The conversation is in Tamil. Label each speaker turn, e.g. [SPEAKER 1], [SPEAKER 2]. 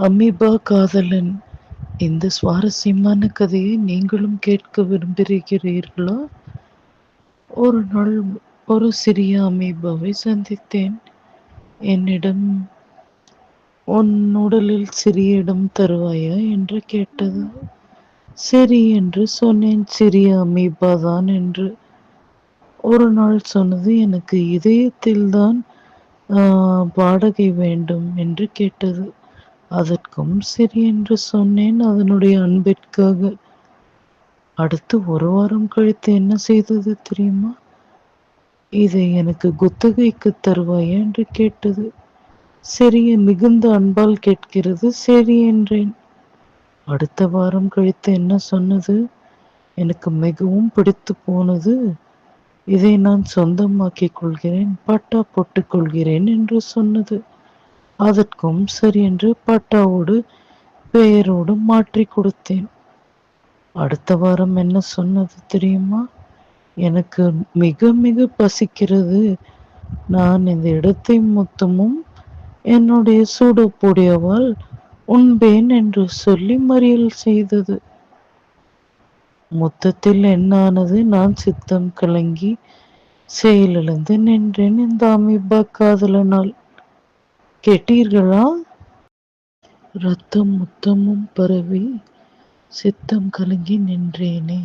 [SPEAKER 1] அமீபா காதலன். இந்த சுவாரஸ்யமான கதையை நீங்களும் கேட்க விரும்புகிறீர்களா? ஒரு நாள் ஒரு சிறிய அமீபாவை சந்தித்தேன். என்னிடம் உன் உடலில் சிறிய இடம் தருவாயா என்று கேட்டது. சரி என்று சொன்னேன். சிறிய அமீபா தான் என்று. ஒரு நாள் சொன்னது, எனக்கு இதயத்தில்தான் வாடகை வேண்டும் என்று கேட்டது. அதற்கும் சரி என்று சொன்னேன், அதனுடைய அன்பிற்காக. அடுத்து ஒரு வாரம் கழித்து என்ன செய்தது தெரியுமா? இதை எனக்கு குத்தகைக்கு தருவாயா என்று கேட்டது. சரி, மிகுந்த அன்பால் கேட்கிறது. சரி என்றேன். அடுத்த வாரம் கழித்து என்ன சொன்னது? எனக்கு மிகவும் பிடித்து போனது, இதை நான் சொந்தமாக்கிக் கொள்கிறேன், பட்டா போட்டுக் கொள்கிறேன் என்று சொன்னது. அதற்கும் சரி என்று பட்டாவோடு பெயரோடு மாற்றி கொடுத்தேன். அடுத்த வாரம் என்ன சொன்னது தெரியுமா? எனக்கு மிக மிக பசிக்கிறது, நான் இந்த இடத்தை மொத்தமும் என்னுடைய சூடோபோடியாவால் உண்பேன் என்று சொல்லி மறியல் செய்தது. மொத்தத்தில் என்ன ஆனது? நான் சித்தம் கலங்கி செயலிழந்து நின்றேன் இந்த அமீபா காதலனால். கேட்டீர்களா? ரத்தம் மொத்தமும் பரவி சித்தம் கலங்கி நின்றேனே.